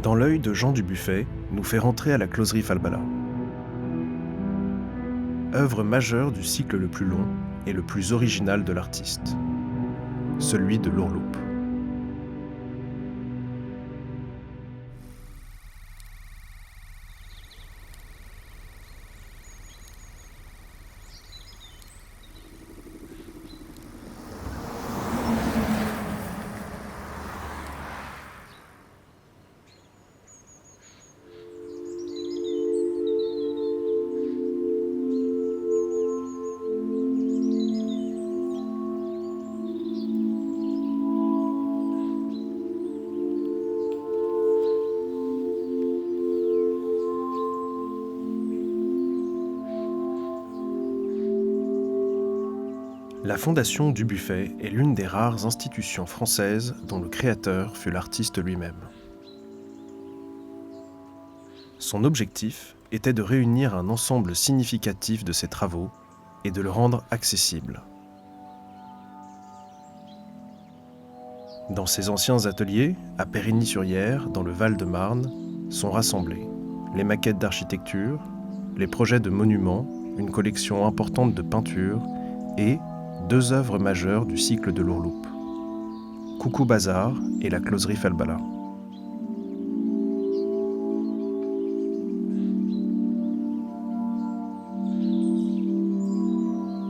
Dans l'œil de Jean Dubuffet nous fait rentrer à la closerie Falbala. Œuvre majeure du cycle le plus long et le plus original de l'artiste, celui de l'ourloupe. La Fondation Dubuffet est l'une des rares institutions françaises dont le créateur fut l'artiste lui-même. Son objectif était de réunir un ensemble significatif de ses travaux et de le rendre accessible. Dans ses anciens ateliers, à Périgny-sur-Yerres, dans le Val-de-Marne, sont rassemblés les maquettes d'architecture, les projets de monuments, une collection importante de peintures et 2 œuvres majeures du cycle de l'ourloupe, Coucou Bazar et la closerie Falbala.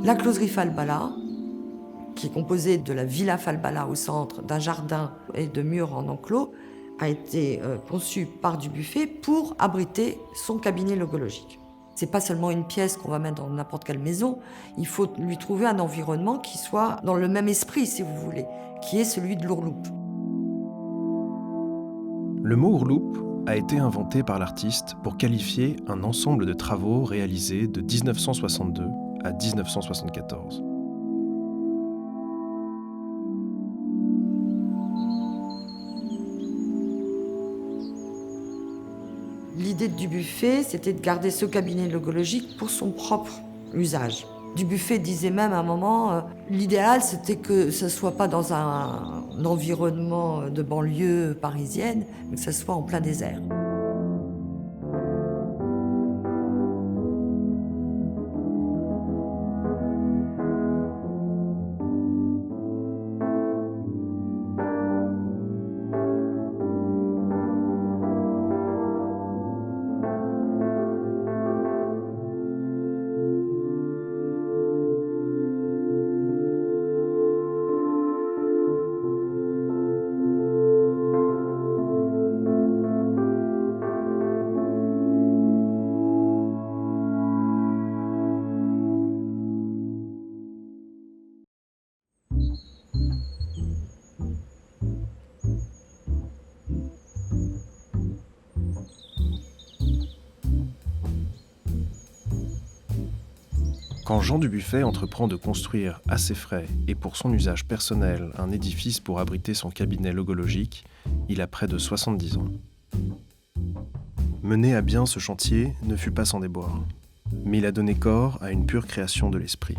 La closerie Falbala, qui est composée de la villa Falbala au centre, d'un jardin et de murs en enclos, a été conçue par Dubuffet pour abriter son cabinet logologique. C'est pas seulement une pièce qu'on va mettre dans n'importe quelle maison, il faut lui trouver un environnement qui soit dans le même esprit, si vous voulez, qui est celui de l'ourloupe. Le mot ourloupe a été inventé par l'artiste pour qualifier un ensemble de travaux réalisés de 1962 à 1974. L'idée de Dubuffet, c'était de garder ce cabinet logologique pour son propre usage. Dubuffet disait même à un moment, l'idéal c'était que ce ne soit pas dans un environnement de banlieue parisienne, mais que ce soit en plein désert. Quand Jean Dubuffet entreprend de construire à ses frais et pour son usage personnel un édifice pour abriter son cabinet logologique, il a près de 70 ans. Mener à bien ce chantier ne fut pas sans déboires, mais il a donné corps à une pure création de l'esprit.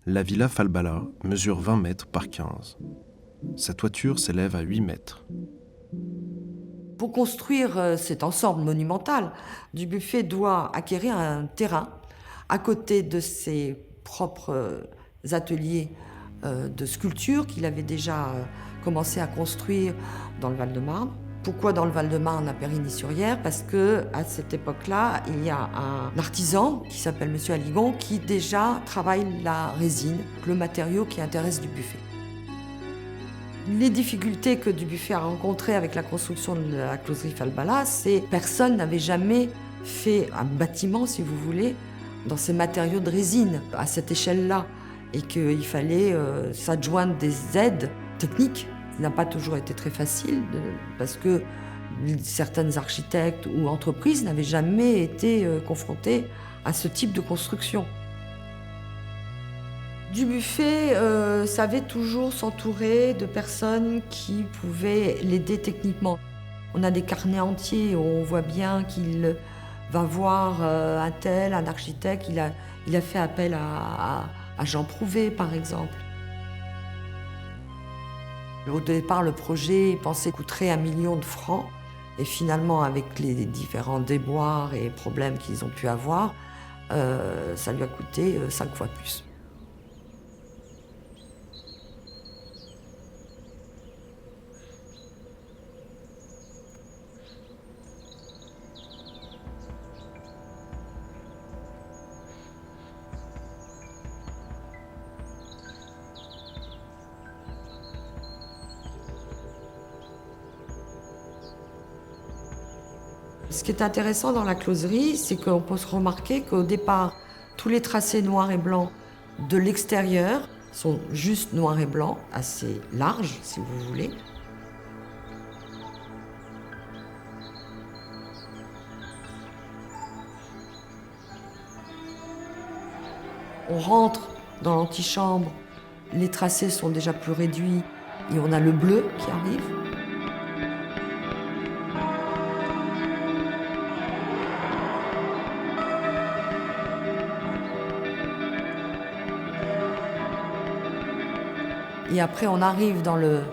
La villa Falbala mesure 20 mètres par 15. Sa toiture s'élève à 8 mètres. Pour construire cet ensemble monumental, Dubuffet doit acquérir un terrain à côté de ses propres ateliers de sculpture qu'il avait déjà commencé à construire dans le Val-de-Marne. Pourquoi dans le Val-de-Marne, à Périgny-sur-Yerres? Parce qu'à cette époque-là, il y a un artisan qui s'appelle Monsieur Aligon qui déjà travaille la résine, le matériau qui intéresse Dubuffet. Les difficultés que Dubuffet a rencontrées avec la construction de la closerie Falbala, c'est que personne n'avait jamais fait un bâtiment, si vous voulez, dans ces matériaux de résine, à cette échelle-là, et qu'il fallait s'adjoindre des aides techniques. Ça n'a pas toujours été très facile, parce que certains architectes ou entreprises n'avaient jamais été confrontés à ce type de construction. Dubuffet savait toujours s'entourer de personnes qui pouvaient l'aider techniquement. On a des carnets entiers où on voit bien qu'il va voir un tel, un architecte. Il a fait appel à à Jean Prouvé, par exemple. Au départ, le projet pensait coûterait 1 million de francs. Et finalement, avec les différents déboires et problèmes qu'ils ont pu avoir, ça lui a coûté 5 fois plus. Ce qui est intéressant dans la closerie, c'est qu'on peut se remarquer qu'au départ, tous les tracés noirs et blancs de l'extérieur sont juste noirs et blancs, assez larges, si vous voulez. On rentre dans l'antichambre, les tracés sont déjà plus réduits et on a le bleu qui arrive. Et après, on arrive dans le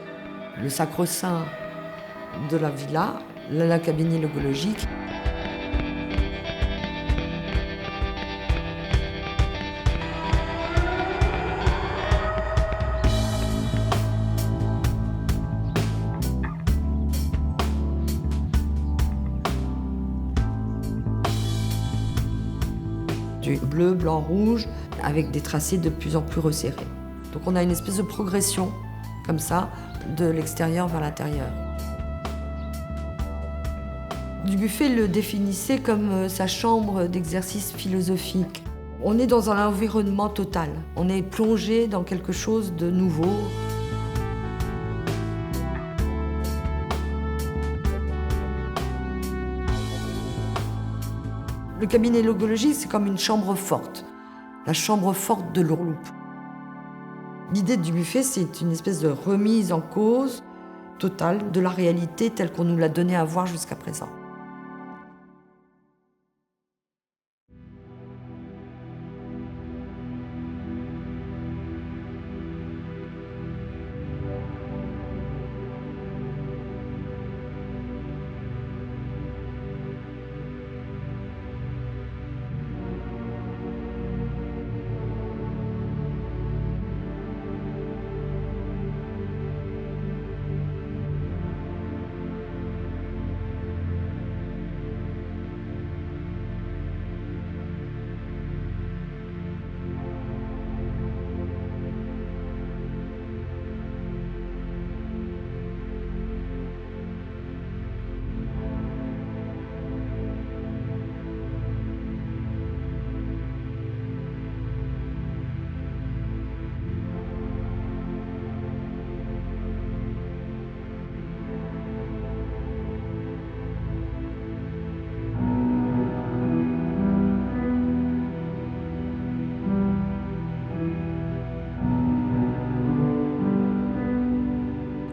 sacro-saint de la villa, la cabine logologique. Du bleu, blanc, rouge, avec des tracés de plus en plus resserrés. Donc on a une espèce de progression, comme ça, de l'extérieur vers l'intérieur. Dubuffet le définissait comme sa chambre d'exercice philosophique. On est dans un environnement total. On est plongé dans quelque chose de nouveau. Le cabinet logologique, c'est comme une chambre forte. La chambre forte de l'Ourloupe. L'idée de Dubuffet, c'est une espèce de remise en cause totale de la réalité telle qu'on nous l'a donnée à voir jusqu'à présent.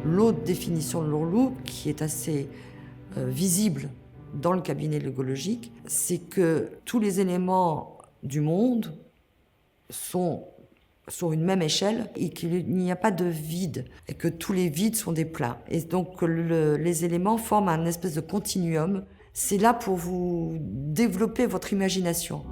L'autre définition de l'Ourloupe, qui est assez visible dans le cabinet logologique, c'est que tous les éléments du monde sont sur une même échelle et qu'il n'y a pas de vide, et que tous les vides sont des pleins. Et donc les éléments forment un espèce de continuum. C'est là pour vous développer votre imagination.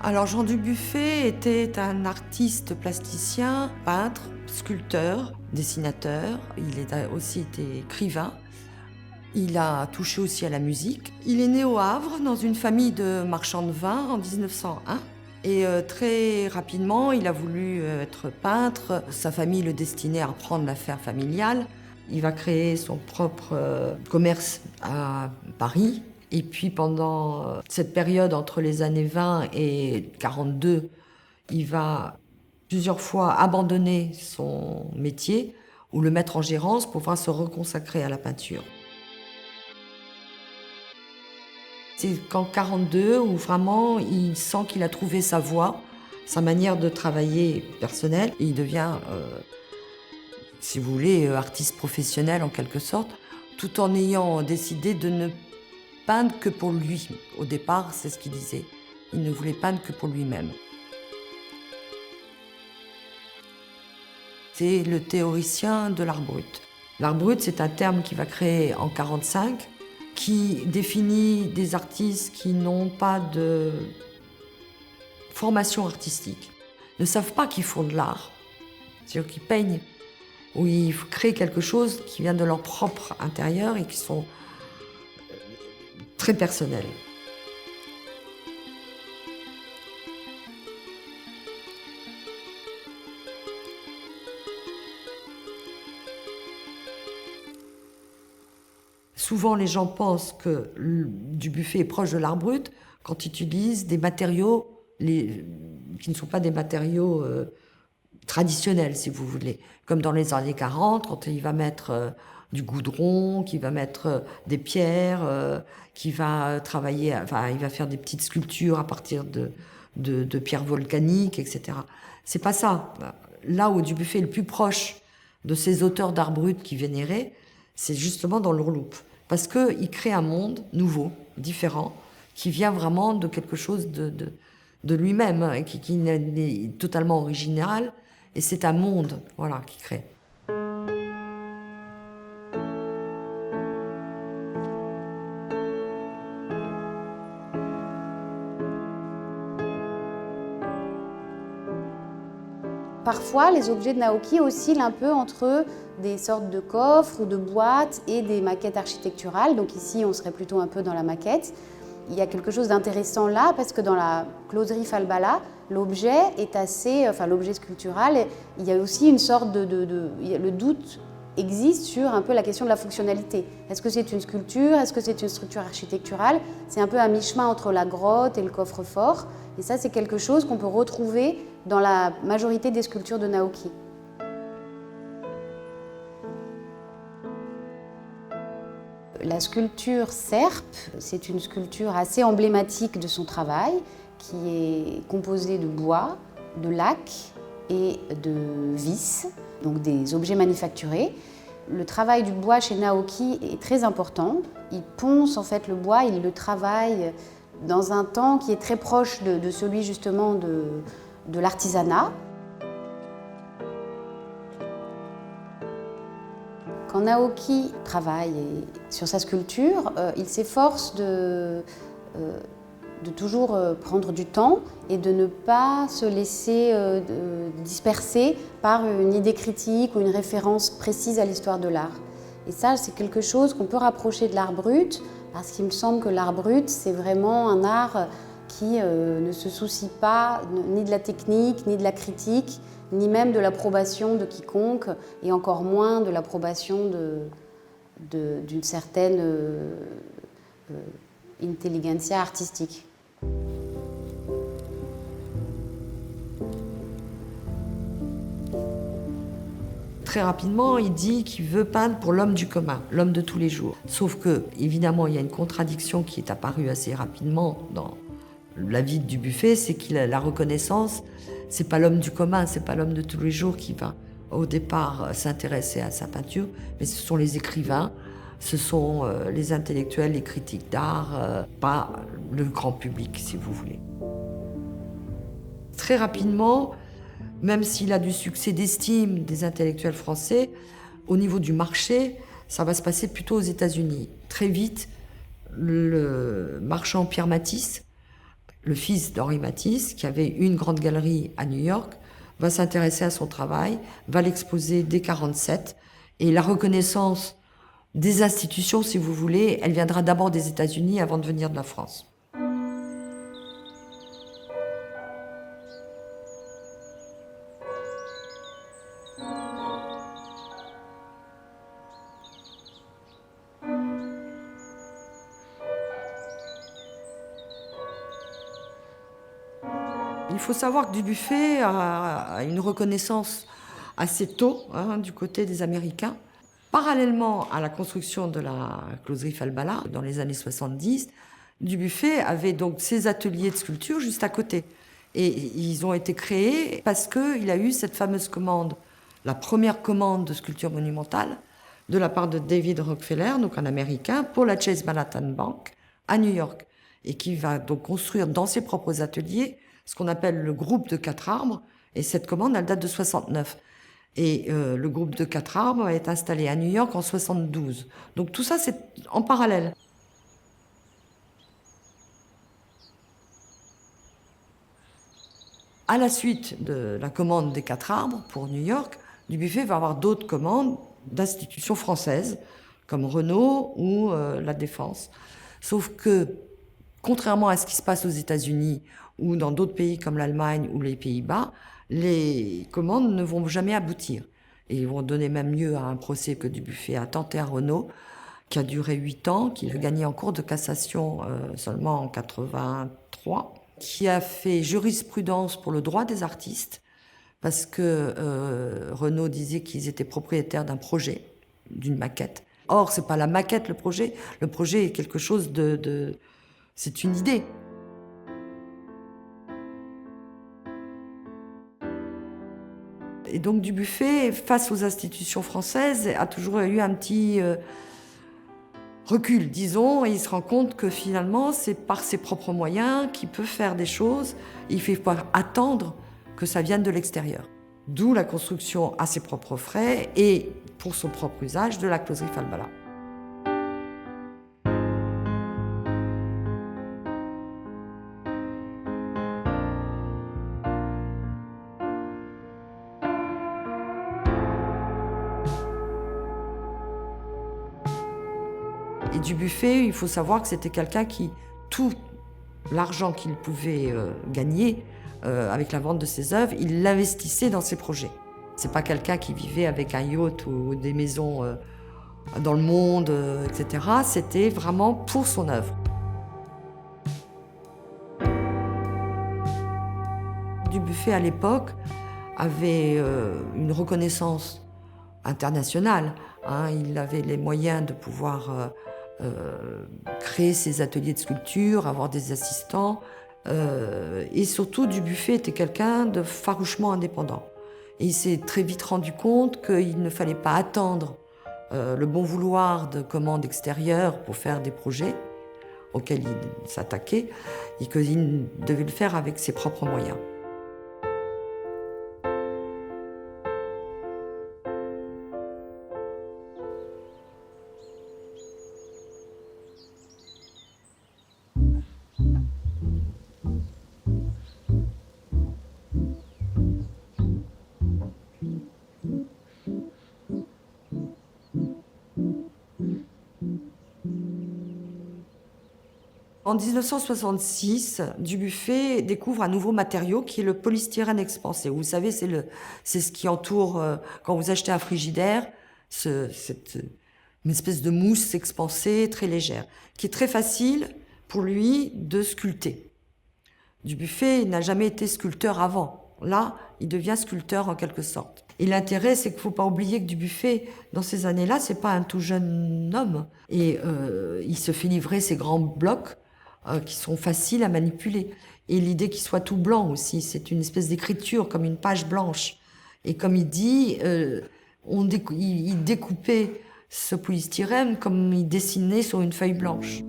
Alors Jean Dubuffet était un artiste plasticien, peintre, sculpteur, dessinateur. Il a aussi été écrivain. Il a touché aussi à la musique. Il est né au Havre dans une famille de marchands de vin en 1901. Et très rapidement, il a voulu être peintre. Sa famille le destinait à reprendre l'affaire familiale. Il va créer son propre commerce à Paris. Et puis pendant cette période entre les années 20 et 42, il va plusieurs fois abandonner son métier ou le mettre en gérance pour pouvoir se reconsacrer à la peinture. C'est qu'en 42 où vraiment il sent qu'il a trouvé sa voie, sa manière de travailler personnelle, et il devient, si vous voulez, artiste professionnel en quelque sorte, tout en ayant décidé de ne peindre que pour lui. Au départ, c'est ce qu'il disait. Il ne voulait peindre que pour lui-même. C'est le théoricien de l'art brut. L'art brut, c'est un terme qu'il va créer en 1945, qui définit des artistes qui n'ont pas de formation artistique, ne savent pas qu'ils font de l'art, c'est-à-dire qu'ils peignent, ou ils créent quelque chose qui vient de leur propre intérieur et qui sont très personnels. Souvent, les gens pensent que Dubuffet est proche de l'art brut quand il utilise des matériaux qui ne sont pas des matériaux traditionnels, si vous voulez. Comme dans les années 40, quand il va mettre du goudron, qu'il va mettre des pierres, qu'il va travailler, enfin, il va faire des petites sculptures à partir de pierres volcaniques, etc. C'est pas ça. Là où Dubuffet est le plus proche de ces auteurs d'art brut qu'il vénérait, c'est justement dans l'Ourloupe. Parce qu'il crée un monde nouveau, différent, qui vient vraiment de quelque chose de lui-même, hein, qui est totalement original. Et c'est un monde, voilà, qu'il crée. Parfois, les objets de Naoki oscillent un peu entre des sortes de coffres ou de boîtes et des maquettes architecturales. Donc ici, on serait plutôt un peu dans la maquette. Il y a quelque chose d'intéressant là, parce que dans la closerie Falbala, l'objet est assez, enfin l'objet sculptural, il y a aussi une sorte le doute existe sur un peu la question de la fonctionnalité. Est-ce que c'est une sculpture? Est-ce que c'est une structure architecturale? C'est un peu à mi-chemin entre la grotte et le coffre-fort. Et ça, c'est quelque chose qu'on peut retrouver dans la majorité des sculptures de Naoki. La sculpture Serpe, c'est une sculpture assez emblématique de son travail, qui est composée de bois, de laque et de vis, donc des objets manufacturés. Le travail du bois chez Naoki est très important. Il ponce en fait le bois, il le travaille dans un temps qui est très proche de celui justement de l'artisanat. Quand Naoki travaille sur sa sculpture, il s'efforce de toujours prendre du temps et de ne pas se laisser disperser par une idée critique ou une référence précise à l'histoire de l'art. Et ça, c'est quelque chose qu'on peut rapprocher de l'art brut, parce qu'il me semble que l'art brut, c'est vraiment un art qui ne se soucie pas ni de la technique, ni de la critique, ni même de l'approbation de quiconque, et encore moins de l'approbation d'une certaine intelligentsia artistique. Très rapidement, il dit qu'il veut peindre pour l'homme du commun, l'homme de tous les jours. Sauf que, évidemment, il y a une contradiction qui est apparue assez rapidement dans la vie de Dubuffet, c'est qu'il a la reconnaissance, c'est pas l'homme du commun, c'est pas l'homme de tous les jours qui va au départ s'intéresser à sa peinture, mais ce sont les écrivains, ce sont les intellectuels, les critiques d'art, pas le grand public, si vous voulez. Très rapidement, même s'il a du succès d'estime des intellectuels français, au niveau du marché, ça va se passer plutôt aux États-Unis. Très vite, le marchand Pierre Matisse, le fils d'Henri Matisse, qui avait une grande galerie à New York, va s'intéresser à son travail, va l'exposer dès 1947. Et la reconnaissance des institutions, si vous voulez, elle viendra d'abord des États-Unis avant de venir de la France. Il faut savoir que Dubuffet a une reconnaissance assez tôt du côté des Américains. Parallèlement à la construction de la closerie Falbala, dans les années 70, Dubuffet avait donc ses ateliers de sculpture juste à côté. Et ils ont été créés parce qu'il a eu cette fameuse commande, la première commande de sculpture monumentale, de la part de David Rockefeller, donc un Américain, pour la Chase Manhattan Bank à New York. Et qui va donc construire dans ses propres ateliers ce qu'on appelle le groupe de 4 arbres. Et cette commande, elle date de 69. Et le groupe de 4 arbres est installé à New York en 72. Donc tout ça, c'est en parallèle. À la suite de la commande des 4 arbres pour New York, Dubuffet va avoir d'autres commandes d'institutions françaises, comme Renault ou la Défense. Sauf que, contrairement à ce qui se passe aux États-Unis ou dans d'autres pays comme l'Allemagne ou les Pays-Bas, les commandes ne vont jamais aboutir. Et ils vont donner même lieu à un procès que Dubuffet a tenté à Renault, qui a duré 8 ans, qu'il a gagné en cour de cassation seulement en 83, qui a fait jurisprudence pour le droit des artistes, parce que Renault disait qu'ils étaient propriétaires d'un projet, d'une maquette. Or, c'est pas la maquette, le projet est quelque chose c'est une idée. Et donc Dubuffet, face aux institutions françaises, a toujours eu un petit recul, disons, et il se rend compte que finalement, c'est par ses propres moyens qu'il peut faire des choses. Il ne fait pas attendre que ça vienne de l'extérieur. D'où la construction à ses propres frais et pour son propre usage de la closerie Falbala. Et Dubuffet, il faut savoir que c'était quelqu'un qui, tout l'argent qu'il pouvait gagner avec la vente de ses œuvres, il l'investissait dans ses projets. C'est pas quelqu'un qui vivait avec un yacht ou des maisons dans le monde, etc. C'était vraiment pour son œuvre. Dubuffet, à l'époque, avait une reconnaissance internationale. Il avait les moyens de pouvoir créer ses ateliers de sculpture, avoir des assistants. Et surtout, Dubuffet était quelqu'un de farouchement indépendant. Et il s'est très vite rendu compte qu'il ne fallait pas attendre le bon vouloir de commandes extérieures pour faire des projets auxquels il s'attaquait, et qu'il devait le faire avec ses propres moyens. En 1966, Dubuffet découvre un nouveau matériau qui est le polystyrène expansé. Vous savez, c'est ce qui entoure, quand vous achetez un frigidaire, une espèce de mousse expansée très légère, qui est très facile pour lui de sculpter. Dubuffet n'a jamais été sculpteur avant. Là, il devient sculpteur en quelque sorte. Et l'intérêt, c'est qu'il ne faut pas oublier que Dubuffet, dans ces années-là, c'est pas un tout jeune homme. Et il se fait livrer ces grands blocs qui sont faciles à manipuler. Et l'idée qu'il soit tout blanc aussi, c'est une espèce d'écriture, comme une page blanche. Et comme il dit, il découpait ce polystyrène comme il dessinait sur une feuille blanche.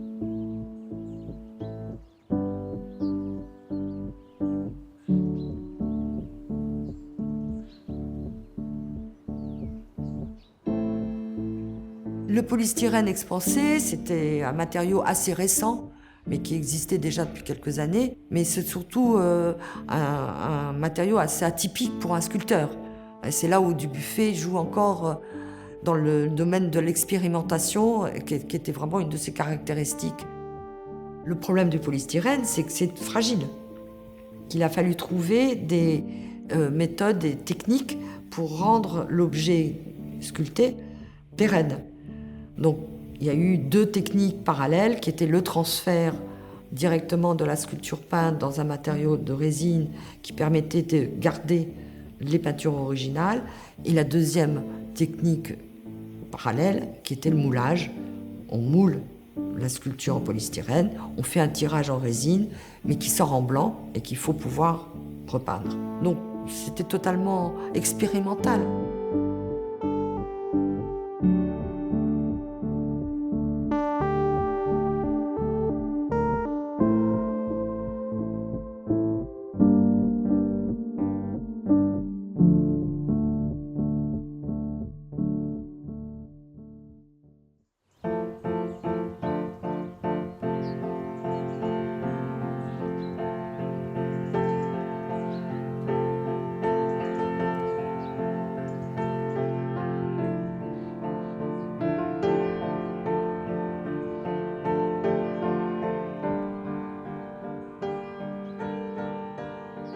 Le polystyrène expansé, c'était un matériau assez récent, mais qui existait déjà depuis quelques années. Mais c'est surtout un matériau assez atypique pour un sculpteur. Et c'est là où Dubuffet joue encore dans le domaine de l'expérimentation, qui était vraiment une de ses caractéristiques. Le problème du polystyrène, c'est que c'est fragile. Qu'il a fallu trouver des méthodes et techniques pour rendre l'objet sculpté pérenne. Donc, il y a eu 2 techniques parallèles qui étaient le transfert directement de la sculpture peinte dans un matériau de résine qui permettait de garder les peintures originales. Et la deuxième technique parallèle, qui était le moulage. On moule la sculpture en polystyrène, on fait un tirage en résine, mais qui sort en blanc et qu'il faut pouvoir repeindre. Donc c'était totalement expérimental.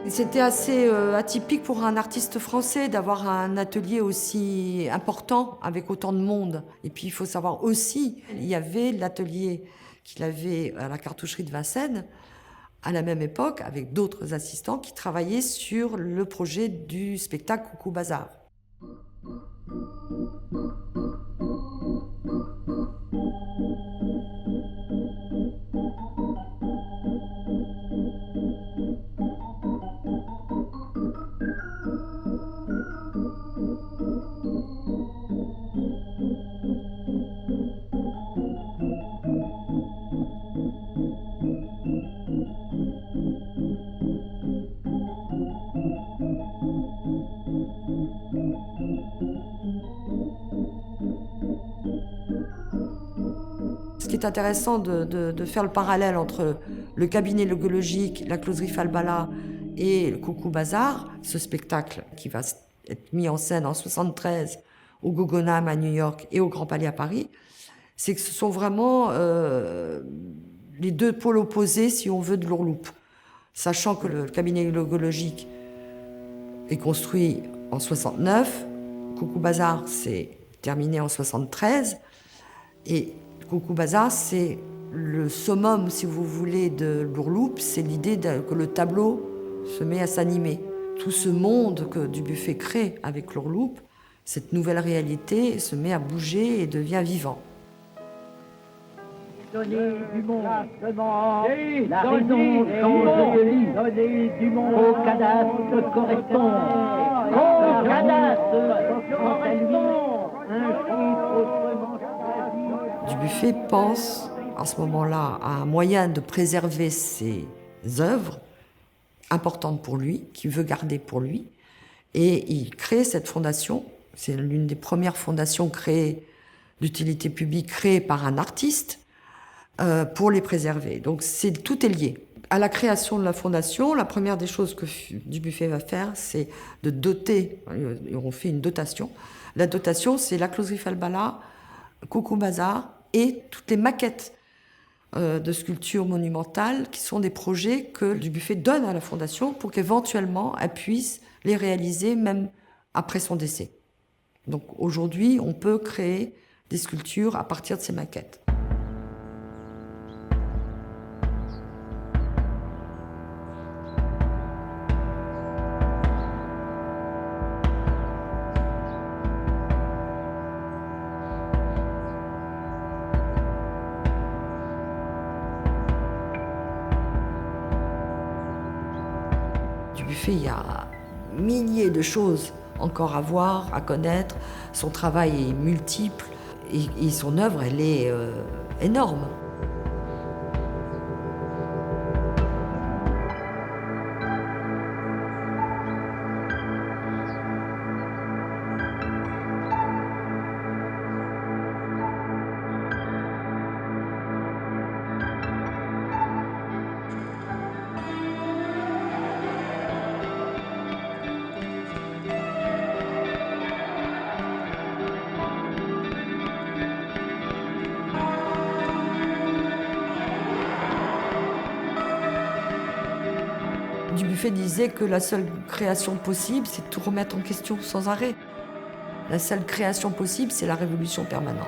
C'était assez atypique pour un artiste français d'avoir un atelier aussi important avec autant de monde. Et puis il faut savoir aussi, il y avait l'atelier qu'il avait à la cartoucherie de Vincennes à la même époque avec d'autres assistants qui travaillaient sur le projet du spectacle Coucou Bazar. Ce qui est intéressant de faire le parallèle entre le cabinet logologique, la closerie Falbala et le Coucou Bazar, ce spectacle qui va être mis en scène en 1973 au Guggenheim à New York et au Grand Palais à Paris, c'est que ce sont vraiment les deux pôles opposés, si on veut, de l'Ourloupe. Sachant que le cabinet logologique est construit en 69, Coucou Bazar s'est terminé en 73, et Coucou Bazar, c'est le summum, si vous voulez, de l'Ourloupe. C'est l'idée que le tableau se met à s'animer. Tout ce monde que Dubuffet crée avec l'Ourloupe, cette nouvelle réalité se met à bouger et devient vivant. Donner du monde, la raison change de lit, donner du monde au cadastre correspond, au cadastre quant à lui, un chiffre autrement choisi. Dubuffet pense à ce moment-là à un moyen de préserver ses œuvres importantes pour lui, qu'il veut garder pour lui, et il crée cette fondation. C'est l'une des premières fondations créées d'utilité publique créée par un artiste pour les préserver. Donc tout est lié. À la création de la fondation, la première des choses que Dubuffet va faire, c'est de doter, on fait une dotation. La dotation, c'est la closerie Falbala, Coucou Bazar et toutes les maquettes de sculptures monumentales qui sont des projets que Dubuffet donne à la fondation pour qu'éventuellement elle puisse les réaliser même après son décès. Donc aujourd'hui, on peut créer des sculptures à partir de ces maquettes. Dubuffet, il y a milliers de choses encore à voir, à connaître. Son travail est multiple et son œuvre, elle est énorme. Dubuffet disait que la seule création possible, c'est de tout remettre en question sans arrêt. La seule création possible, c'est la révolution permanente.